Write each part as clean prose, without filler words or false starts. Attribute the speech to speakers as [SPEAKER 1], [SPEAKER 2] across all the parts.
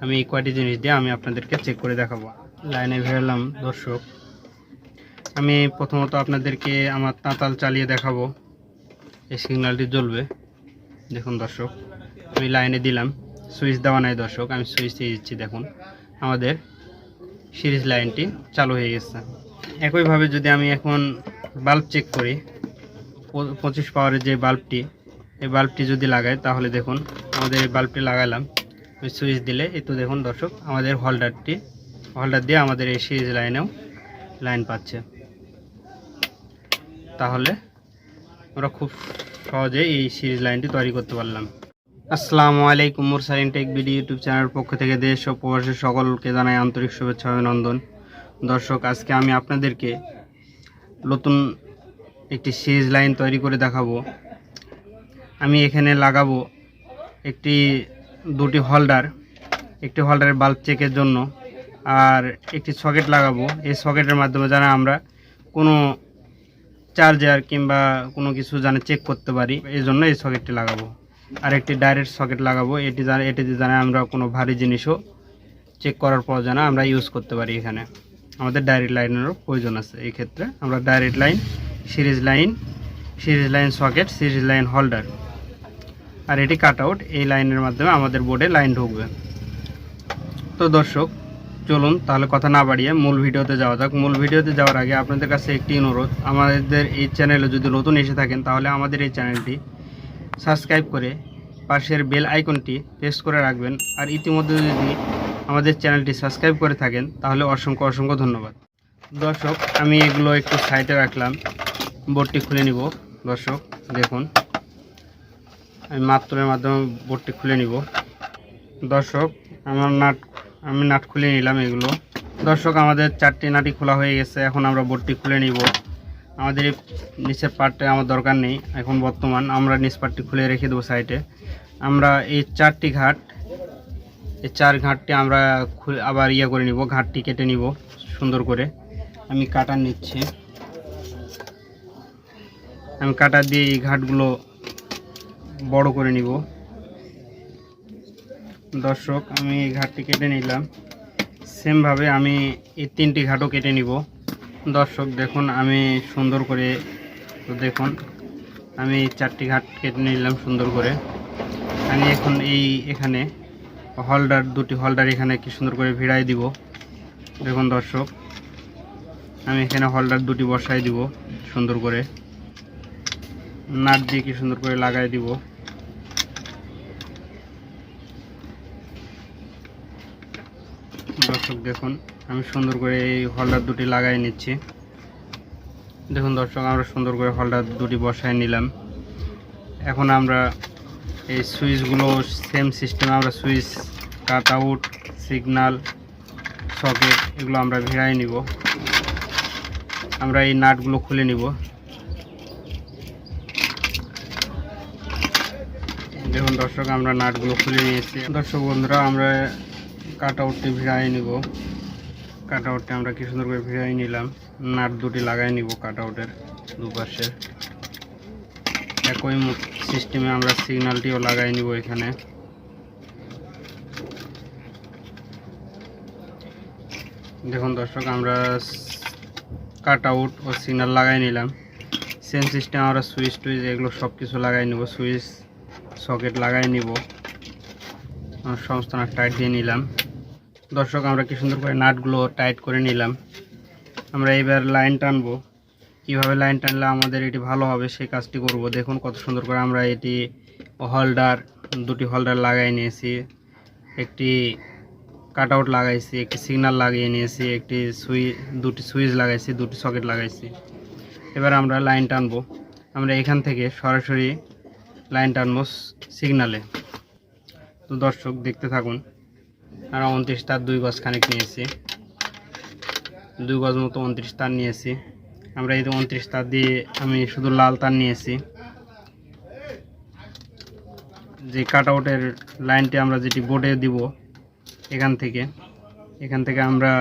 [SPEAKER 1] আমি এই কয়টি জিনিস দিয়ে আমি আপনাদেরকে চেক করে দেখাবো। লাইনে ভেড়ালাম দর্শক। আমি প্রথমত আপনাদেরকে আমার তাঁতাল চালিয়ে দেখাবো। এই সিগন্যালটি জ্বলবে, দেখুন দর্শক। আমি লাইনে দিলাম, সুইচ দেওয়া নাই দর্শক, আমি সুইচ দিয়ে দিচ্ছি। দেখুন আমাদের সিরিজ লাইনটি চালু হয়ে গেছে। একইভাবে যদি আমি এখন বাল্ব চেক করি, 25 পাওয়ারের যে বাল্বটি, এই বাল্বটি যদি লাগাই তাহলে দেখুন আমাদের এই বাল্বটি লাগালাম, ওই সুইচ দিলে এই তো দেখুন দর্শক আমাদের হোল্ডার দিয়ে আমাদের এই সিরিজ লাইনেও লাইন পাচ্ছে। তাহলে আমরা খুব সহজে এই সিরিজ লাইনটি তৈরি করতে পারলাম। আসসালামু আলাইকুম, মুরসালিন টেক ভিডিও ইউটিউব চ্যানেলের পক্ষ থেকে দেশ ও প্রবাসী সকলকে জানাই আন্তরিক শুভেচ্ছা ও অভিনন্দন। দর্শক, আজকে আমি আপনাদেরকে নতুন একটি সিরিজ লাইন তৈরি করে দেখাবো। আমি এখানে লাগাবো দুটি হোল্ডার, একটি হোল্ডারের বাল্ব চেকের জন্য, আর একটি সকেট লাগাবো। এই সকেটের মাধ্যমে যেন আমরা কোনো চার্জার কিংবা কোনো কিছু যেন চেক করতে পারি, এই জন্য এই সকেটটি লাগাবো। আর একটি ডাইরেক্ট সকেট লাগাবো, এটিতে যেন আমরা কোনো ভারী জিনিসও চেক করার পর যেন আমরা ইউজ করতে পারি। এখানে আমাদের ডাইরেক্ট লাইনেরও প্রয়োজন আছে। এই ক্ষেত্রে আমরা direct line, series line socket, series line holder আর এটি কাট আউট, এই লাইনের মাধ্যমে আমাদের বোর্ডে লাইন ঢুকবে। তো দর্শক চলুন তাহলে কথা না বাড়িয়ে মূল ভিডিওতে যাওয়া যাক। মূল ভিডিওতে যাওয়ার আগে আপনাদের কাছে একটি অনুরোধ, আমাদের এই চ্যানেলে যদি নতুন এসে থাকেন তাহলে আমাদের এই চ্যানেলটি সাবস্ক্রাইব করে পাশের বেল আইকনটি প্রেস করে রাখবেন। আর ইতিমধ্যে যদি আমাদের চ্যানেলটি সাবস্ক্রাইব করে থাকেন তাহলে অসংখ্য ধন্যবাদ। দর্শক, আমি এগুলো একটু সাইডে রাখলাম, বোর্ডটি খুলে নিব। দর্শক দেখুন, আমি মাত্রের মাধ্যমে বোর্ডটি খুলে নিব। দর্শক আমি নাট খুলে নিলাম এগুলো। দর্শক, আমাদের 4টি নাটই খোলা হয়ে গেছে। এখন আমরা বোর্ডটি খুলে নিব। আমাদের এই নিচের পার্টটা আমার দরকার নেই এখন বর্তমান, আমরা নিচ পার্টটি খুলে রেখে দেবো সাইডে। আমরা এই 4টি ঘাট, এই 4 ঘাটটি আমরা আবার করে নিব, ঘাটটি কেটে নিব সুন্দর করে। আমি কাটার নিচ্ছি, আমি কাটার দিয়ে এই ঘাটগুলো বড় করে নিব। দর্শক, আমি এই ঘাটটি কেটে নিলাম। সেমভাবে আমি এই 3টি ঘাটও কেটে নিব। দর্শক দেখুন, আমি সুন্দর করে দেখুন আমি 4টি ঘাট কেটে নিলাম সুন্দর করে। আমি এখন এখানে দুটি হোল্ডার এখানে কি সুন্দর করে ভিড়াই দিব। দেখুন দর্শক, আমি এখানে হোল্ডার দুটি বসাই দিব সুন্দর করে, নাট দিয়ে কি সুন্দর করে লাগাই দিব। দর্শক দেখুন, আমি সুন্দর করে এই হোল্ডার দুটি লাগাই নিচ্ছি। দেখুন দর্শক, আমরা সুন্দর করে হোল্ডার দুটি বসাই নিলাম। এখন আমরা এই সুইচগুলো সেম সিস্টেমে আমরা switch, cut out, signal, socket এগুলো আমরা ভিড়াই নিব। আমরা এই নাটগুলো খুলে নিব। দেখুন দর্শক, আমরা নাটগুলো খুলে নিয়েছি। দর্শক বন্ধুরা, আমরা কাট আউটটি ভিড়াই নিব। কাট আউটটি আমরা কি সুন্দর করে ভিড়াই নিলাম। নাট দুটি লাগাই নিব কাট আউটের দুপাশে। একই সিস্টেমে আমরা সিগন্যালটিও লাগাই নিব এখানে। দেখুন দর্শক, আমরা কাট আউট ও সিগন্যাল লাগাই নিলাম। সেম সিস্টেম আমরা সুইচ টুইচ এগুলো সব কিছু লাগাই নিব। সুইচ, সকেট লাগাই নিব। সমস্ত নাট টাইট দিয়ে নিলাম। দর্শক, আমরা কি সুন্দর করে নাটগুলো টাইট করে নিলাম। আমরা এবার লাইন টানবো। কীভাবে লাইন টানলে আমাদের এটি ভালো হবে সেই কাজটি করব। দেখুন কত সুন্দর করে আমরা এটি দুটি হোল্ডার লাগাই নিয়েছি, একটি কাট আউট লাগাইছি, একটি সিগন্যাল লাগিয়ে নিয়েছি, দুটি সুইচ লাগাইছি, দুটি সকেট লাগাইছি। এবার আমরা লাইন টানবো। আমরা এখান থেকে সরাসরি লাইন টানবো সিগন্যালে। তো দর্শক দেখতে থাকুন। আমরা 29 তার 2 গজ খানিক নিয়েছি, 2 গজ মতো 29 তার নিয়েছি। আমরা এই 29 তার দিয়ে আমি শুধু লাল তার নিয়েছি। যে কাট আউটের লাইনটি আমরা যেটি বোর্ডে দিব, এখান থেকে আমরা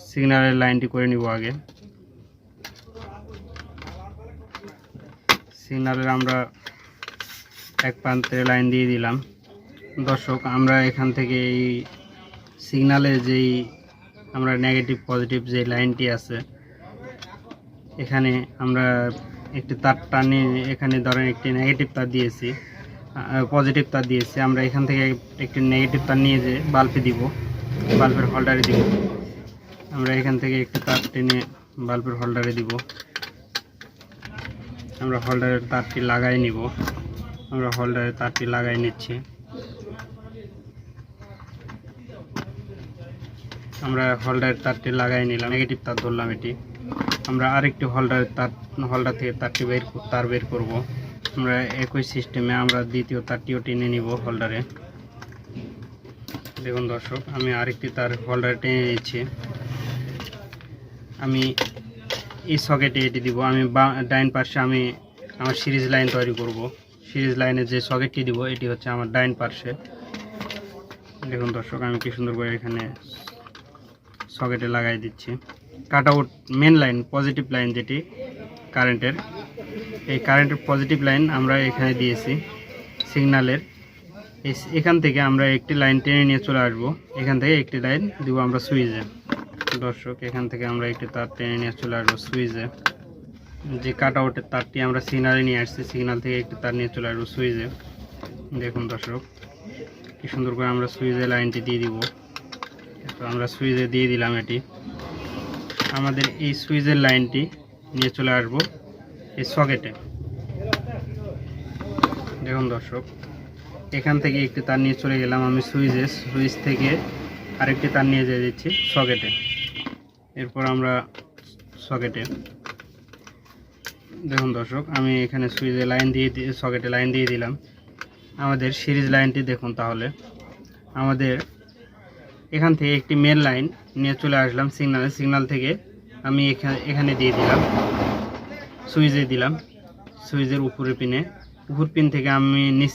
[SPEAKER 1] সিগন্যালের লাইনটি করে নিব। আগে সিগন্যালের আমরা এক প্রান্তে লাইন দিয়ে দিলাম। দর্শক, আমরা এখান থেকে এই সিগন্যালের যেই আমরা নেগেটিভ পজিটিভ যে লাইনটি আছে, এখানে আমরা একটি তার টানি, এখানে ধরেন একটি নেগেটিভ তার দিয়েছি, পজিটিভ তার দিয়েছি। আমরা এখান থেকে একটি নেগেটিভ তার নিয়ে যে বাল্বে দিব, বাল্বের হোল্ডারে দিব। আমরা এখান থেকে একটি তার টেনে বাল্বের হোল্ডারে দিব। আমরা হোল্ডারের তারটি লাগাই নিব। আমরা হোল্ডারের তারটি লাগাই নিচ্ছি। আমরা হোল্ডারের তারটি লাগাই নিলাম, নেগেটিভ তার ধরলাম এটি। আমরা আরেকটি হোল্ডার থেকে তারটি বের করব। আমরা একই সিস্টেমে আমরা দ্বিতীয় তারটিও টেনে নিব হোল্ডারে। দেখুন দর্শক, আমি আরেকটি তার হোল্ডারে টেনে নিচ্ছি। আমি এই সকেটে এটি দিব। আমি ডাইন পাশে আমি আমার সিরিজ লাইন তৈরি করব। সিরিজ লাইনে যে সকেটটি দিব এটি হচ্ছে আমার ডাইন পাশে। দেখুন দর্শক, আমি কি সুন্দর করে এখানে সকেটে লাগাই দিচ্ছি। Cut out main line, positive line যেটি কারেন্টের, এই কারেন্টের পজিটিভ লাইন আমরা এখানে দিয়েছি সিগন্যালের। এখান থেকে আমরা একটি লাইন টেনে নিয়ে চলে আসবো। এখান থেকে একটি লাইন দিব আমরা সুইচে। দর্শক, এখান থেকে আমরা একটি তার টেনে নিয়ে চলে আসবো সুইচে। যে কাট আউটের তারটি আমরা সিগন্যালে নিয়ে আসছি, সিগন্যাল থেকে একটি তার নিয়ে চলে আসবো সুইচে। দেখুন দর্শক, কি সুন্দর করে আমরা সুইচে লাইনটি দিয়ে দিব। তো আমরা সুইচে দিয়ে দিলাম এটি। আমাদের এই সুইচের লাইনটি নিয়ে চলে আসবো এই সকেটে। দেখুন দর্শক, এখান থেকে একটি তার নিয়ে চলে গেলাম আমি সুইচ থেকে আরেকটি তার নিয়ে যেয়ে দিচ্ছি সকেটে। এরপর আমরা সকেটে, দেখুন দর্শক, আমি এখানে সুইচে লাইন দিয়ে সকেটে লাইন দিয়ে দিলাম। আমাদের সিরিজ লাইনটি দেখুন তাহলে, আমাদের এখান থেকে একটি মেন লাইন নিয়ে চলে আসলাম সিগন্যাল থেকে আমি এখানে দিয়ে দিলাম, সুইচে দিলাম। সুইচের উপর পিন থেকে আমি নিচ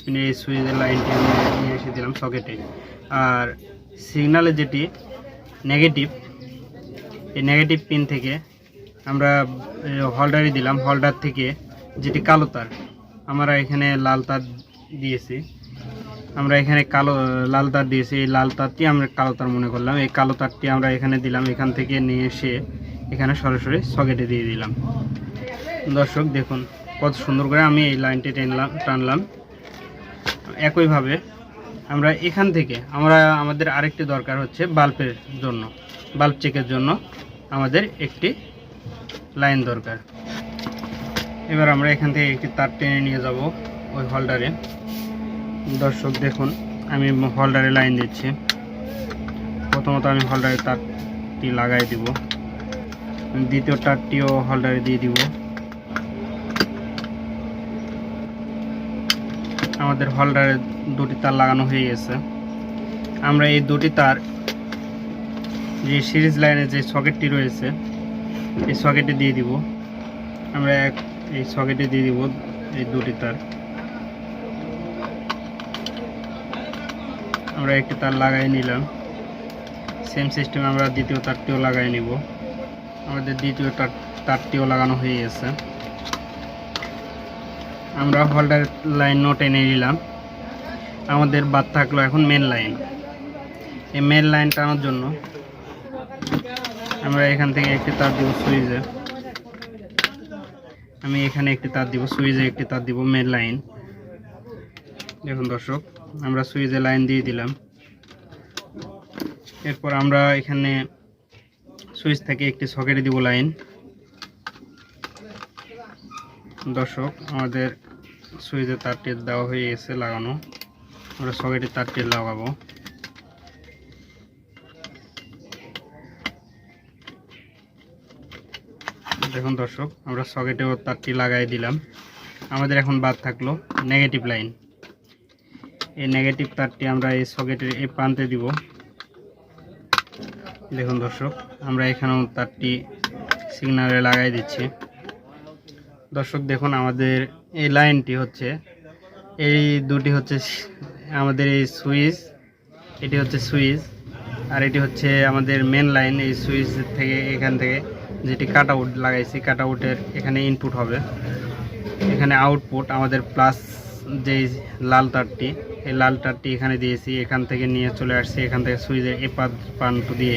[SPEAKER 1] পিনে এই সুইচের লাইনটি আমি নিয়ে এসে দিলাম সকেটে। আর সিগন্যালের যেটি নেগেটিভ, এই নেগেটিভ পিন থেকে আমরা হোল্ডারে দিলাম। হোল্ডার থেকে যেটি কালো তার, আমরা এখানে লাল তার দিয়েছি। আমরা এখানে লাল তার দিয়েছি, এই লাল তারটি আমরা কালো তার মনে করলাম। এই কালো তারটি আমরা এখানে দিলাম, এখান থেকে নিয়ে এসে এখানে সরাসরি সকেটে দিয়ে দিলাম। দর্শক দেখুন কত সুন্দর করে আমি এই লাইনটি টানলাম। একইভাবে আমরা এখান থেকে আমাদের আরেকটি দরকার হচ্ছে বাল্বের জন্য, বাল্ব চেকের জন্য আমাদের একটি লাইন দরকার। এবার আমরা এখান থেকে একটি তার টেনে নিয়ে যাব ওই হোল্ডারে। দর্শক দেখুন, আমি হোল্ডারে লাইন দিচ্ছি। প্রথমত আমি হোল্ডারে তারটি লাগাই দিব, দ্বিতীয় তারটিও হোল্ডারে দিয়ে দিব। আমাদের হোল্ডারে দুটি তার লাগানো হয়ে গেছে। আমরা এই দুটি তার যে সিরিজ লাইনে যে সকেটটি রয়েছে এই সকেটে দিয়ে দিব। আমরা এই সকেটে দিয়ে দিব এই দুটি তার। আমরা একটি তার লাগাই নিলাম। সেম সিস্টেমে আমরা দ্বিতীয় তারটিও লাগাই নিব। আমাদের দ্বিতীয় তারটিও লাগানো হয়ে গেছে। আমরা হোল্ডার লাইন টেনে নিলাম। আমাদের বাদ থাকলো এখন মেন লাইন। এই মেন লাইন টানার জন্য আমরা এখান থেকে একটি তার দিব সুইচে। আমি এখানে একটি তার দিব সুইচে, একটি তার দিব মেন লাইন। দেখুন দর্শক, আমরা সুইচে লাইন দিয়ে দিলাম। এরপর আমরা এখানে সুইচ থেকে একটি সকেটে দিব লাইন। দর্শক, আমাদের সুইচের তারটি দেওয়া হয়ে গেছে লাগানো। আমরা সকেটের তারটি লাগাবো। দেখুন দর্শক, আমরা সকেটেও তারটি লাগাই দিলাম। আমাদের এখন বাদ থাকলো নেগেটিভ লাইন। এই নেগেটিভ তারটি আমরা এই সকেটের এই প্রান্তে দিব। দেখুন দর্শক, আমরা এখানেও তারটি সিগন্যালে লাগাই দিচ্ছি। দর্শক দেখুন, আমাদের এই লাইনটি হচ্ছে, এই দুটি হচ্ছে আমাদের এই সুইচ, এটি হচ্ছে সুইচ, আর এটি হচ্ছে আমাদের মেন লাইন। এই সুইচ থেকে এখান থেকে যেটি কাট আউট লাগাইছি, কাট আউটের এখানে ইনপুট হবে, এখানে আউটপুট আমাদের প্লাস যেই লাল তারটি এই লাল তারটি এখানে দিয়েছি, এখান থেকে নিয়ে চলে আসছে, এখান থেকে সুইচের এ প্রান্ত দিয়ে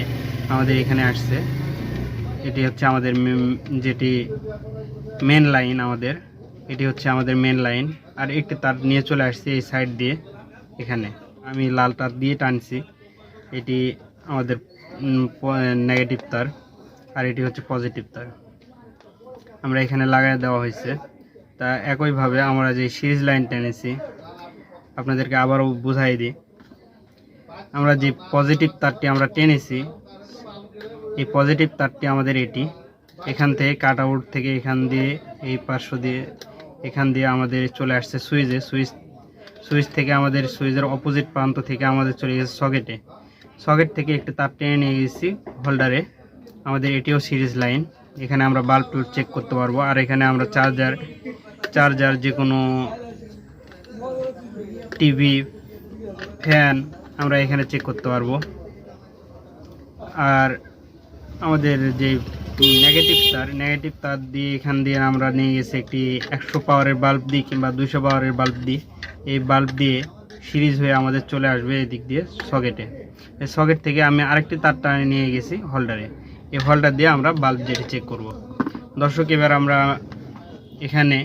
[SPEAKER 1] আমাদের এখানে আসছে। এটি হচ্ছে আমাদের যেটি মেন লাইন, এটি হচ্ছে আমাদের মেন লাইন। আর একটি তার নিয়ে চলে আসছে এই সাইড দিয়ে, এখানে আমি লাল তার দিয়ে টানছি। এটি আমাদের নেগেটিভ তার, আর এটি হচ্ছে পজিটিভ তার, আমরা এখানে লাগাই দেওয়া হয়েছে। তা একইভাবে আমরা যে সিরিজ লাইন টেনেছি আপনাদেরকে আবারও বুঝাই দিই। আমরা যে পজিটিভ তারটি আমরা টেনেছি, এই পজিটিভ তারটি আমাদের এটি এখান থেকে কাট আউট থেকে এখান দিয়ে এই পার্শ্ব দিয়ে এখান দিয়ে আমাদের চলে আসছে সুইচে। সুইচ থেকে আমাদের সুইচের অপোজিট প্রান্ত থেকে আমাদের চলে গেছে সকেট থেকে একটি তার টেনে নিয়ে গেছি হোল্ডারে। আমাদের এটিও সিরিজ লাইন, এখানে আমরা বাল্ব চেক করতে পারবো। আর এখানে আমরা চার্জার যে কোনো টিভি, ফ্যান আমরা এখানে চেক করতে পারবো। আর আমাদের যে নেগেটিভ তার দিয়ে এখান দিয়ে আমরা নিয়ে গেছি একটি 100 পাওয়ারের বাল্ব দিই কিংবা 200 পাওয়ারের বাল্ব দিই। এই বাল্ব দিয়ে সিরিজ হয়ে আমাদের চলে আসবে এদিক দিয়ে সকেটে। এই সকেট থেকে আমি আরেকটি তার টানে নিয়ে গেছি হোল্ডারে। এই হোল্ডার দিয়ে আমরা বাল্ব যেটি চেক করব। দর্শক, এবার আমরা এখানে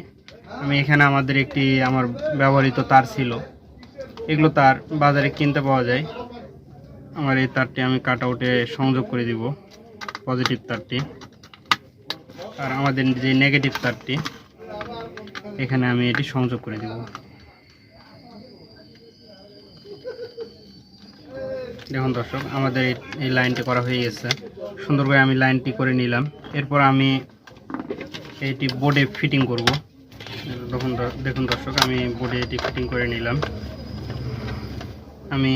[SPEAKER 1] আমাদের আমার ব্যবহৃত তার ছিল, এগুলো তার বাজারে কিনতে পাওয়া যায়। আমার এই তারটি আমি কাট আউটে সংযোগ করে দিব, পজিটিভ তারটি। আর আমাদের যে নেগেটিভ তারটি এখানে আমি এটি সংযোগ করে দিব। দেখুন দর্শক, আমাদের এই লাইনটি করা হয়ে গেছে। সুন্দর করে আমি লাইনটি করে নিলাম। এরপর আমি এটি বোর্ডে ফিটিং করব। দেখুন দর্শক, আমি বোর্ডে এটি ফিটিং করে নিলাম। আমি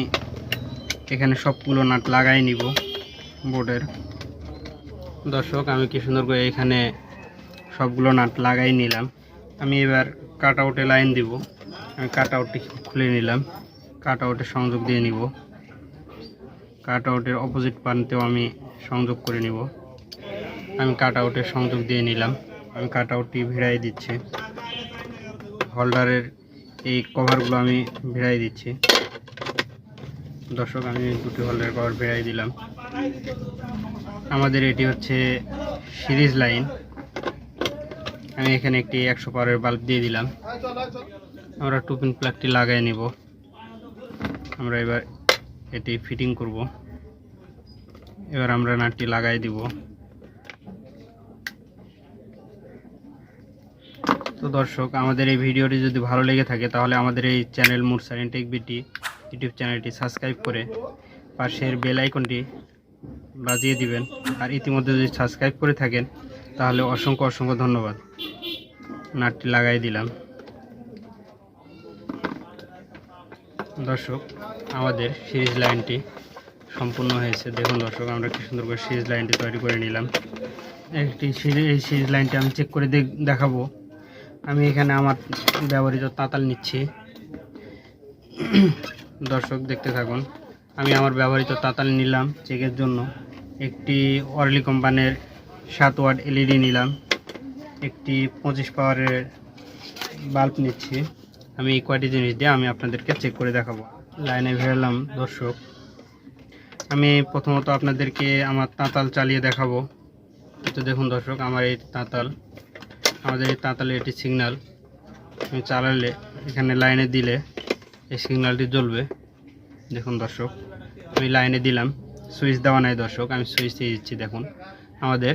[SPEAKER 1] এখানে সবগুলো নাট লাগাই নিব বোর্ডের। দর্শক, আমি কি সুন্দর করে এখানে সবগুলো নাট লাগাই নিলাম। আমি এবার কাট আউটে লাইন দিব। আমি কাট আউটটি খুলে নিলাম, কাট আউটে সংযোগ দিয়ে নিব। কাট আউটের অপোজিট প্রান্তেও আমি সংযোগ করে নিব। আমি কাট আউটের সংযোগ দিয়ে নিলাম। আমি কাট আউটটি ভিড়াই দিচ্ছি, হোল্ডারের এই কভারগুলো আমি ভিড়াই দিচ্ছি। দর্শক, আমি দুটি হোল্ডারের কভার ভিড়াই দিলাম। আমাদের এটি হচ্ছে সিরিজ লাইন। আমি এখানে একটি 100 পাওয়ারের বাল্ব দিয়ে দিলাম। আমরা টুপিন প্লাগটি লাগাই নিব। আমরা এবার এটি ফিটিং করব। এবার আমরা নাটটি লাগাই দিব। তো দর্শক, আমাদের এই ভিডিওটি যদি ভালো লেগে থাকে তাহলে আমাদের এই চ্যানেল মুরসালিন টেক বিটি ইউটিউব চ্যানেলটি সাবস্ক্রাইব করে পাশের বেল আইকনটি বাজিয়ে দিবেন। আর ইতিমধ্যে যদি সাবস্ক্রাইব করে থাকেন তাহলে অসংখ্য ধন্যবাদ। নাটটি লাগাই দিলাম। দর্শক, আমাদের সিরিজ লাইনটি সম্পূর্ণ হয়েছে। দেখুন দর্শক, আমরা কি সুন্দর করে সিরিজ লাইনটি তৈরি করে নিলাম। এই সিরিজ লাইনটি আমি চেক করে দেখাবো। আমি এখানে আমার ব্যবহৃত তাতাল নিচ্ছি। দর্শক, দেখতে থাকুন। আমি আমার ব্যবহৃত তাতাল নিলাম চেকের জন্য। একটি অরলি কোম্পানির 7 ওয়াট এলইডি নিলাম। একটি 25 পাওয়ারের বাল্ব নিচ্ছি। আমি এই কয়টি জিনিস দিয়ে আমি আপনাদেরকে চেক করে দেখাবো। লাইনে ভেড়ালাম। দর্শক, আমি প্রথমত আপনাদেরকে আমার তাতাল চালিয়ে দেখাবো। তো দেখুন দর্শক, আমার এই তাতাল, আমাদের এই তাতালে এটি সিগন্যাল। আমি চালালে এখানে লাইনে দিলে এই সিগন্যালটি জ্বলবে। দেখুন দর্শক, আমি লাইনে দিলাম, সুইচ দেওয়া নাই দর্শক, আমি সুইচ দিয়ে দিচ্ছি। দেখুন, আমাদের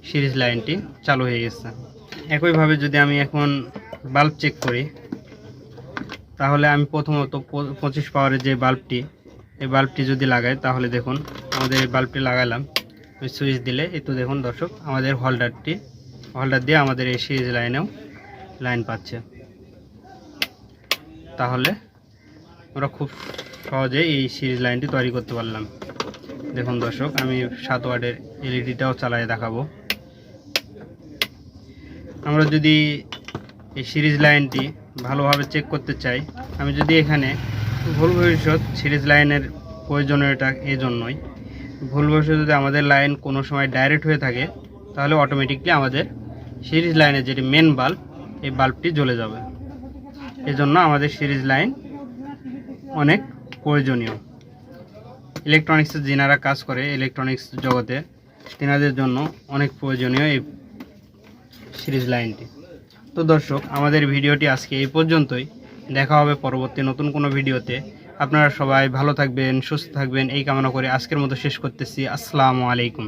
[SPEAKER 1] সিরিজ লাইনটি চালু হয়ে গেছে। একইভাবে যদি আমি এখন বাল্ব চেক করি তাহলে আমি প্রথমত 25 পাওয়ারের যে বাল্বটি, এই বাল্বটি যদি লাগাই তাহলে দেখুন আমাদের এই বাল্বটি লাগালাম। আমি সুইচ দিলে এই তো দেখুন দর্শক, আমাদের হোল্ডার দিয়ে আমাদের এই সিরিজ লাইনেও লাইন পাচ্ছে। তাহলে আমরা খুব সহজেই এই সিরিজ লাইনটি তৈরি করতে পারলাম। দেখুন দর্শক, আমি 7 ওয়াটের এলইডিটাও চালিয়ে দেখাবো। আমরা যদি এই সিরিজ লাইনটি ভালোভাবে চেক করতে চাই, আমি যদি এখানে ভুলবশত সিরিজ লাইনের প্রয়োজনীয়তা এই জন্যই, ভুলবশত যদি আমাদের লাইন কোনো সময় ডাইরেক্ট হয়ে থাকে তাহলে অটোমেটিকলি আমাদের সিরিজ লাইনের যেটি মেন বাল্ব, এই বাল্বটি জ্বলে যাবে। এজন্য আমাদের সিরিজ লাইন অনেক প্রয়োজনীয়। ইলেকট্রনিক্সের যিনারা কাজ করে ইলেকট্রনিক্স জগতে, তেনাদের জন্য অনেক প্রয়োজনীয় এই সিরিজ লাইনটি। তো দর্শক, আমাদের ভিডিওটি আজকে এই পর্যন্তই। দেখা হবে পরবর্তী নতুন কোনো ভিডিওতে। আপনারা সবাই ভালো থাকবেন, সুস্থ থাকবেন এই কামনা করে আজকের মতো শেষ করতেছি। আসসালামু আলাইকুম।